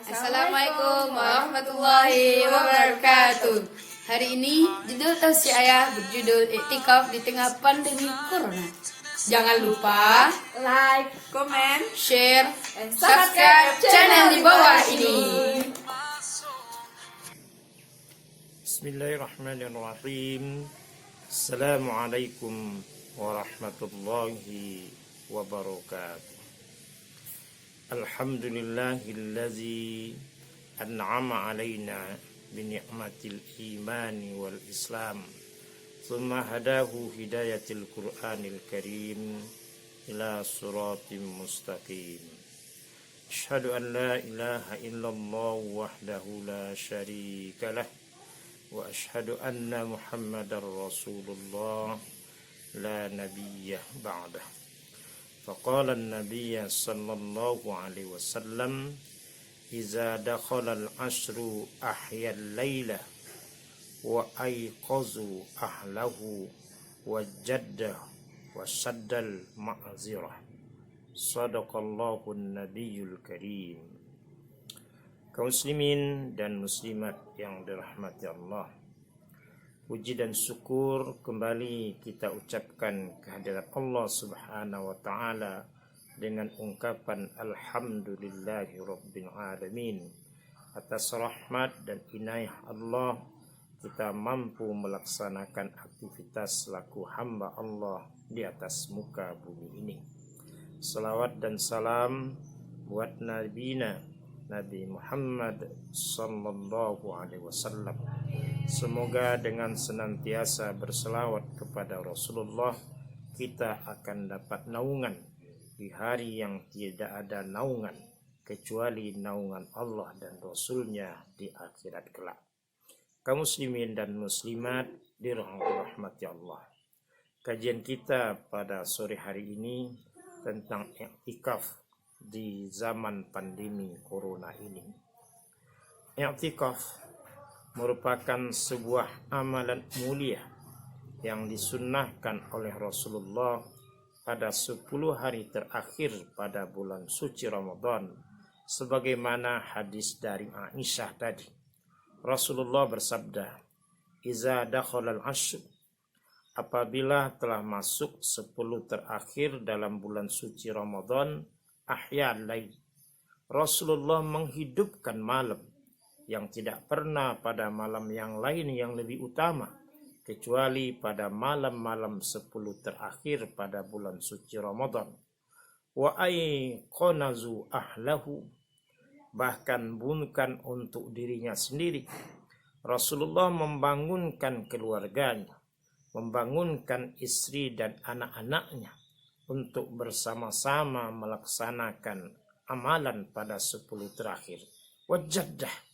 Assalamualaikum warahmatullahi wabarakatuh. Hari ini judul tausiah ayah berjudul Iktikaf di tengah pandemi corona. Jangan lupa like, comment, share, and subscribe channel di bawah ini. Bismillahirrahmanirrahim. Assalamualaikum warahmatullahi wabarakatuh. Alhamdulillahillazi an'ama alaina bini'matil imani wal islam thumma hadahu hidayatil qur'anil karim ila suratim mustaqim. Asyhadu an la ilaha illallah wahdahu la syarika lah wa asyhadu anna muhammadar rasulullah la nabiyyah ba'dah. فقال النبي صلى الله عليه وسلم إذا دخل العشر أحيا الليل وأيقظوا أهله وجد وشد المعذرة صدق الله النبي الكريم. Kaum muslimin dan muslimat yang dirahmati Allah, puji dan syukur kembali kita ucapkan kehadirat Allah Subhanahu wa taala dengan ungkapan alhamdulillahi rabbil alamin. Atas rahmat dan inayah Allah kita mampu melaksanakan aktivitas selaku hamba Allah di atas muka bumi ini. Salawat dan salam buat nabina Nabi Muhammad sallallahu alaihi wasallam. Semoga dengan senantiasa berselawat kepada Rasulullah kita akan dapat naungan di hari yang tidak ada naungan kecuali naungan Allah dan Rasulnya di akhirat kelak. Kaum muslimin dan muslimat dirahmati Allah. Kajian kita pada sore hari ini tentang i'tikaf di zaman pandemi corona ini. I'tikaf merupakan sebuah amalan mulia yang disunnahkan oleh Rasulullah pada 10 hari terakhir pada bulan suci Ramadan, sebagaimana hadis dari Aisyah tadi. Rasulullah bersabda, "Iza dakhalal ashr", apabila telah masuk 10 terakhir dalam bulan suci Ramadan, ahya'al lail, Rasulullah menghidupkan malam yang tidak pernah pada malam yang lain yang lebih utama kecuali pada malam-malam 10 terakhir pada bulan suci Ramadan. Wa ayqanazu ahlahu, bahkan bukan untuk dirinya sendiri, Rasulullah membangunkan keluarganya, membangunkan istri dan anak-anaknya untuk bersama-sama melaksanakan amalan pada 10 terakhir. Wajaddah,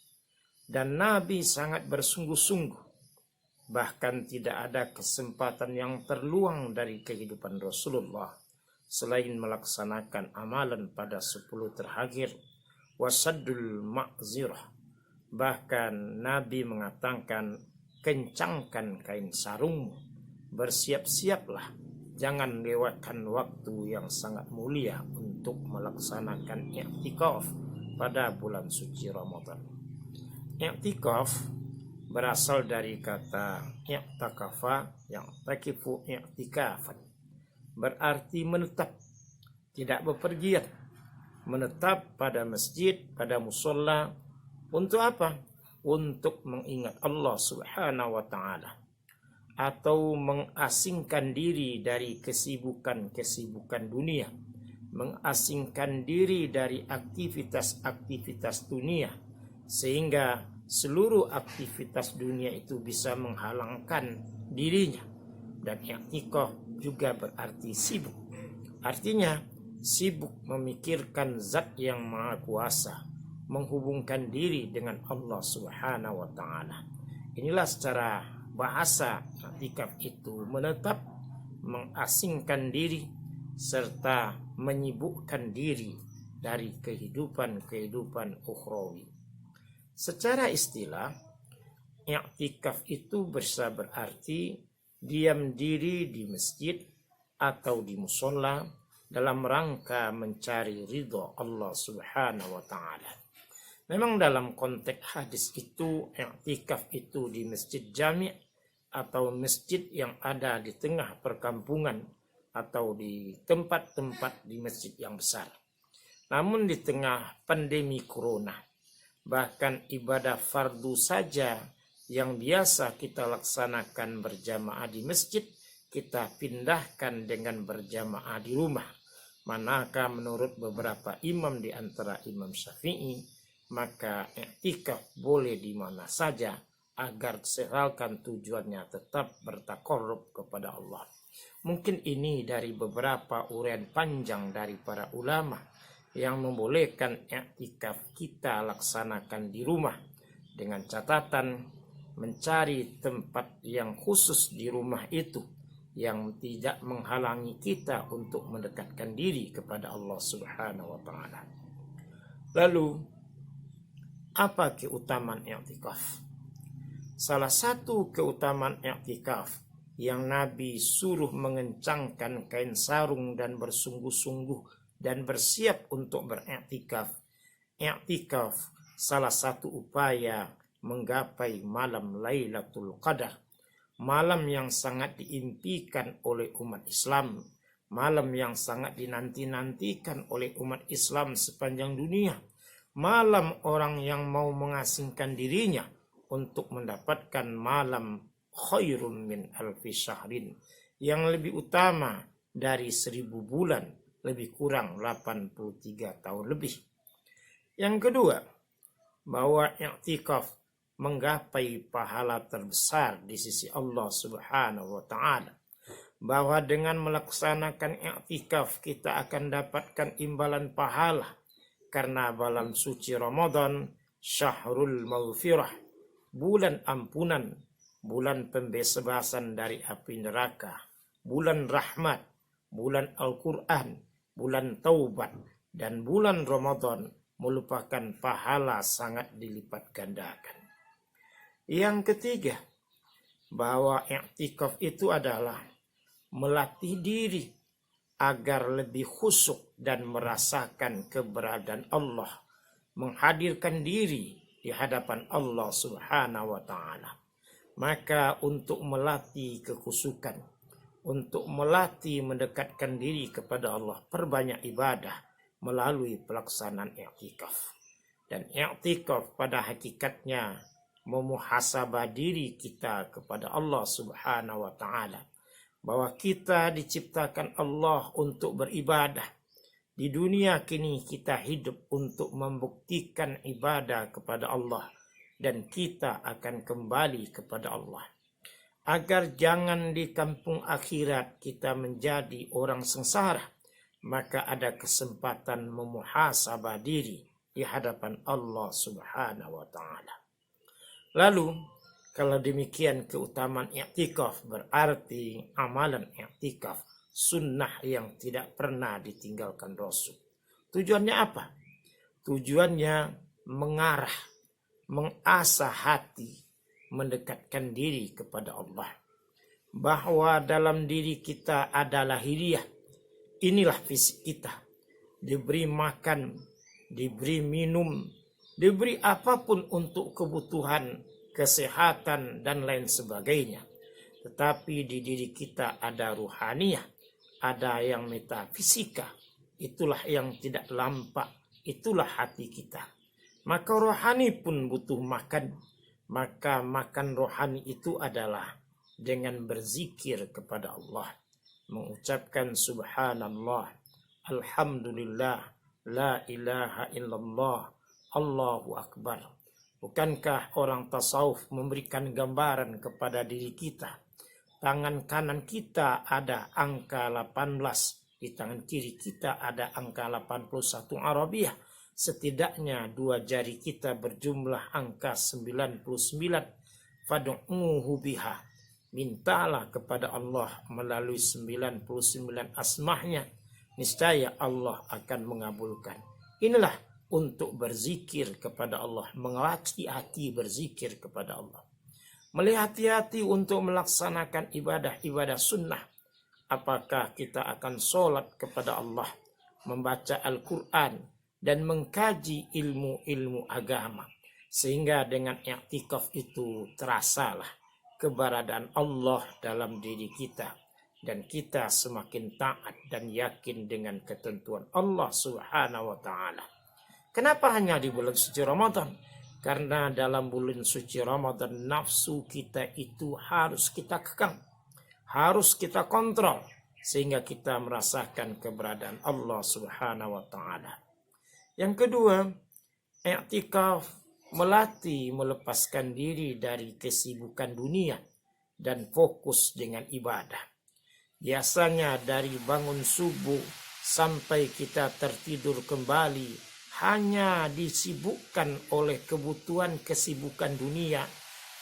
dan Nabi sangat bersungguh-sungguh, bahkan tidak ada kesempatan yang terluang dari kehidupan Rasulullah selain melaksanakan amalan pada 10 terakhir. Wasaddul ma'zirah, bahkan Nabi mengatakan, kencangkan kain sarungmu, bersiap-siaplah, jangan lewatkan waktu yang sangat mulia untuk melaksanakan i'tikaf pada bulan suci Ramadan. I'tikaf berasal dari kata i'takafa yang takifu i'tikafan, berarti menetap, tidak bepergian, menetap pada masjid, pada musola. Untuk apa? Untuk mengingat Allah Subhanahu wa taala, atau mengasingkan diri dari kesibukan-kesibukan dunia, mengasingkan diri dari aktivitas-aktivitas dunia, sehingga seluruh aktivitas dunia itu bisa menghalangkan dirinya. Dan i'tikaf juga berarti sibuk, artinya sibuk memikirkan zat yang maha kuasa, menghubungkan diri dengan Allah Subhanahu wa taala. Inilah secara bahasa i'tikaf itu menetap, mengasingkan diri, serta menyibukkan diri dari kehidupan ukhrawi. Secara istilah, i'tikaf itu bisa berarti diam diri di masjid atau di musola dalam rangka mencari ridho Allah Subhanahu wa taala. Memang dalam konteks hadis itu, i'tikaf itu di masjid jami' atau masjid yang ada di tengah perkampungan atau di tempat-tempat di masjid yang besar. Namun di tengah pandemi corona, bahkan ibadah fardu saja yang biasa kita laksanakan berjamaah di masjid, kita pindahkan dengan berjamaah di rumah. Manakah menurut beberapa imam di antara Imam Syafi'i, maka i'tikaf boleh di mana saja agar sehalkan tujuannya tetap bertakarrub kepada Allah. Mungkin ini dari beberapa uraian panjang dari para ulama yang membolehkan i'tikaf kita laksanakan di rumah, dengan catatan mencari tempat yang khusus di rumah itu yang tidak menghalangi kita untuk mendekatkan diri kepada Allah Subhanahu wa taala. Lalu, apa keutamaan i'tikaf? Salah satu keutamaan i'tikaf yang Nabi suruh mengencangkan kain sarung dan bersungguh-sungguh dan bersiap untuk beriktikaf. I'tikaf salah satu upaya menggapai malam Lailatul Qadar, malam yang sangat diimpikan oleh umat Islam, malam yang sangat dinanti-nantikan oleh umat Islam sepanjang dunia, malam orang yang mau mengasingkan dirinya untuk mendapatkan malam khairun min alfi syahrin, yang lebih utama dari 1000 bulan, lebih kurang 83 tahun lebih. Yang kedua, bahwa i'tikaf menggapai pahala terbesar di sisi Allah Subhanahu wa taala. Bahwa dengan melaksanakan i'tikaf kita akan dapatkan imbalan pahala, karena bulan suci Ramadan syahrul maghfirah, bulan ampunan, bulan pembebasan dari api neraka, bulan rahmat, bulan Al-Quran, bulan taubat, dan bulan Ramadan merupakan pahala sangat dilipat gandakan. Yang ketiga, bahwa i'tikaf itu adalah melatih diri agar lebih khusyuk dan merasakan keberadaan Allah, menghadirkan diri di hadapan Allah Subhanahu wa taala. Maka untuk melatih kekhusyukan, untuk melatih mendekatkan diri kepada Allah, perbanyak ibadah melalui pelaksanaan i'tikaf. Dan i'tikaf pada hakikatnya memuhasabah diri kita kepada Allah Subhanahu wa taala, bahwa kita diciptakan Allah untuk beribadah. Di dunia kini kita hidup untuk membuktikan ibadah kepada Allah, dan kita akan kembali kepada Allah. Agar jangan di kampung akhirat kita menjadi orang sengsara, maka ada kesempatan memuhasabah diri di hadapan Allah Subhanahu wa taala. Lalu, kalau demikian keutamaan i'tikaf berarti amalan i'tikaf sunnah yang tidak pernah ditinggalkan Rasul. Tujuannya apa? Tujuannya mengarah, mengasah hati, mendekatkan diri kepada Allah. Bahwa dalam diri kita ada lahiriah. Inilah fisik kita. Diberi makan, diberi minum, diberi apapun untuk kebutuhan, kesehatan, dan lain sebagainya. Tetapi di diri kita ada ruhaniyah, ada yang metafisika. Itulah yang tidak nampak, itulah hati kita. Maka rohani pun butuh makan. Maka makan rohani itu adalah dengan berzikir kepada Allah. Mengucapkan subhanallah, alhamdulillah, la ilaha illallah, Allahu akbar. Bukankah orang tasawuf memberikan gambaran kepada diri kita? Tangan kanan kita ada angka 18, di tangan kiri kita ada angka 81 Arabiah. Setidaknya 2 jari kita berjumlah angka 99. Fad'uhu biha. Mintalah kepada Allah melalui 99 asmahnya. Niscaya Allah akan mengabulkan. Inilah untuk berzikir kepada Allah, mengelatih hati berzikir kepada Allah. Melihati-hati untuk melaksanakan ibadah-ibadah sunnah. Apakah kita akan sholat kepada Allah, membaca Al-Quran, dan mengkaji ilmu-ilmu agama. Sehingga dengan i'tikaf itu terasalah keberadaan Allah dalam diri kita. Dan kita semakin taat dan yakin dengan ketentuan Allah Subhanahu wa ta'ala. Kenapa hanya di bulan suci Ramadan? Karena dalam bulan suci Ramadan nafsu kita itu harus kita kekang. Harus kita kontrol. Sehingga kita merasakan keberadaan Allah Subhanahu wa ta'ala. Yang kedua, i'tikaf melatih melepaskan diri dari kesibukan dunia dan fokus dengan ibadah. Biasanya dari bangun subuh sampai kita tertidur kembali hanya disibukkan oleh kebutuhan kesibukan dunia.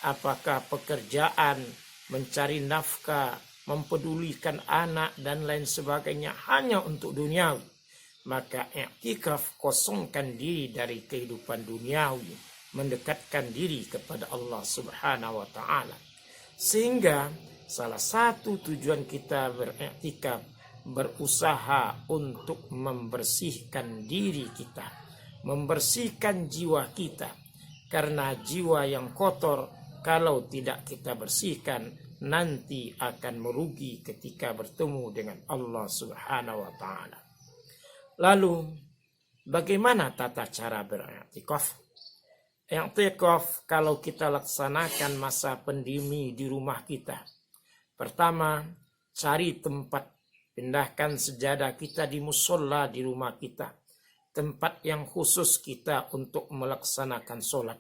Apakah pekerjaan, mencari nafkah, mempedulikan anak dan lain sebagainya hanya untuk duniawi. Maka i'tikaf kosongkan diri dari kehidupan duniawi, mendekatkan diri kepada Allah Subhanahu wa ta'ala. Sehingga salah satu tujuan kita beriktikaf berusaha untuk membersihkan diri kita, membersihkan jiwa kita. Karena jiwa yang kotor kalau tidak kita bersihkan nanti akan merugi ketika bertemu dengan Allah Subhanahu wa ta'ala. Lalu bagaimana tata cara beriktikaf? I'tikaf kalau kita laksanakan masa pandemi di rumah kita. Pertama, cari tempat, pindahkan sejadah kita di musola di rumah kita. Tempat yang khusus kita untuk melaksanakan sholat.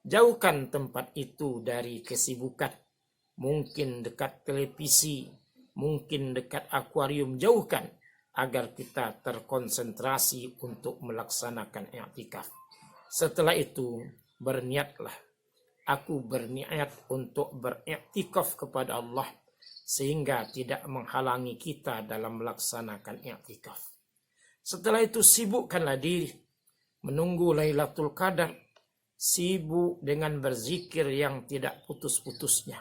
Jauhkan tempat itu dari kesibukan. Mungkin dekat televisi, mungkin dekat akuarium, jauhkan. Agar kita terkonsentrasi untuk melaksanakan i'tikaf. Setelah itu, berniatlah. Aku berniat untuk beriktikaf kepada Allah sehingga tidak menghalangi kita dalam melaksanakan i'tikaf. Setelah itu sibukkanlah diri menunggu Lailatul Qadar, sibuk dengan berzikir yang tidak putus-putusnya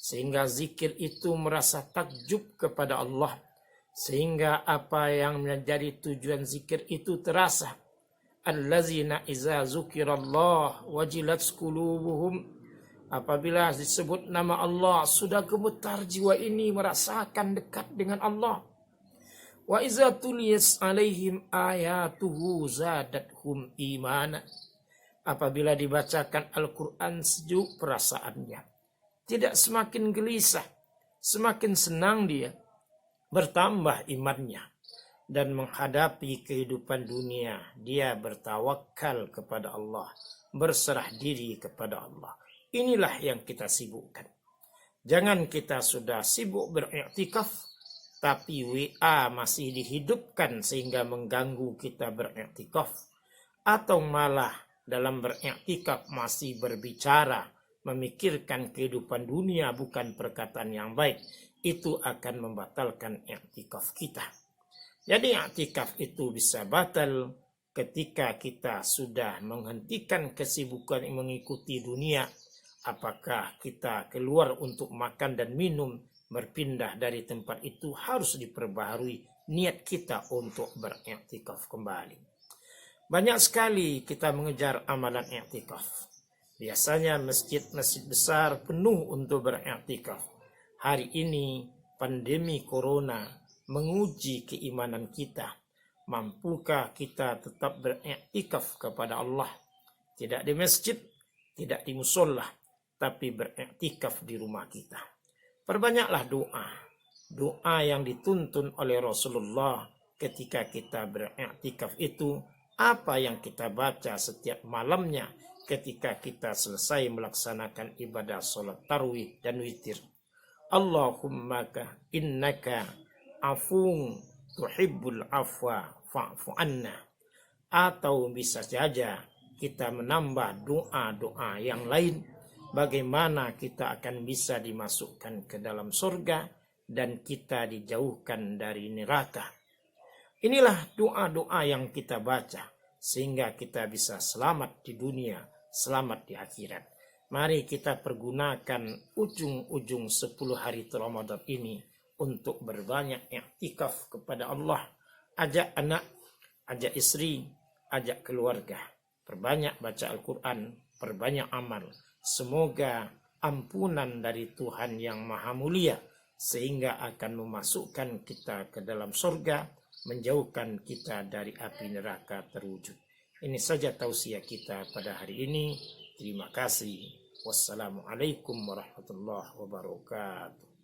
sehingga zikir itu merasa takjub kepada Allah, sehingga apa yang menjadi tujuan zikir itu terasa. Allazina iza zukirallah wajilat qulubuhum. Apabila disebut nama Allah sudah gemetar jiwa ini merasakan dekat dengan Allah. Wa iza tuliyas alaihim ayatuhu zadathum imana. Apabila dibacakan Al-Quran sejuk perasaannya. Tidak semakin gelisah, semakin senang dia, bertambah imannya. Dan menghadapi kehidupan dunia, dia bertawakal kepada Allah, berserah diri kepada Allah. Inilah yang kita sibukkan. Jangan kita sudah sibuk beriktikaf, tapi WA masih dihidupkan sehingga mengganggu kita beriktikaf. Atau malah dalam beriktikaf masih berbicara, memikirkan kehidupan dunia bukan perkataan yang baik. Itu akan membatalkan iktikaf kita. Jadi i'tikaf itu bisa batal ketika kita sudah menghentikan kesibukan yang mengikuti dunia. Apakah kita keluar untuk makan dan minum, berpindah dari tempat itu harus diperbaharui niat kita untuk beriktikaf kembali. Banyak sekali kita mengejar amalan i'tikaf. Biasanya masjid-masjid besar penuh untuk beriktikaf. Hari ini pandemi corona menguji keimanan kita. Mampukah kita tetap beriktikaf kepada Allah? Tidak di masjid, tidak di musola, tapi beriktikaf di rumah kita. Perbanyaklah doa. Doa yang dituntun oleh Rasulullah ketika kita beriktikaf itu. Apa yang kita baca setiap malamnya ketika kita selesai melaksanakan ibadah sholat tarawih dan witir. Allahumma innaka afung tuhibbul afwa fa'fu anna. Atau bisa saja kita menambah doa-doa yang lain, bagaimana kita akan bisa dimasukkan ke dalam surga dan kita dijauhkan dari neraka. Inilah doa-doa yang kita baca sehingga kita bisa selamat di dunia, selamat di akhirat. Mari kita pergunakan ujung-ujung 10 hari Ramadan ini untuk berbanyak i'tikaf kepada Allah. Ajak anak, ajak istri, ajak keluarga, perbanyak baca Al-Quran, perbanyak amal. Semoga ampunan dari Tuhan yang Maha Mulia sehingga akan memasukkan kita ke dalam surga, menjauhkan kita dari api neraka terwujud. Ini saja tausiah kita pada hari ini. Terima kasih. Wassalamualaikum warahmatullahi wabarakatuh.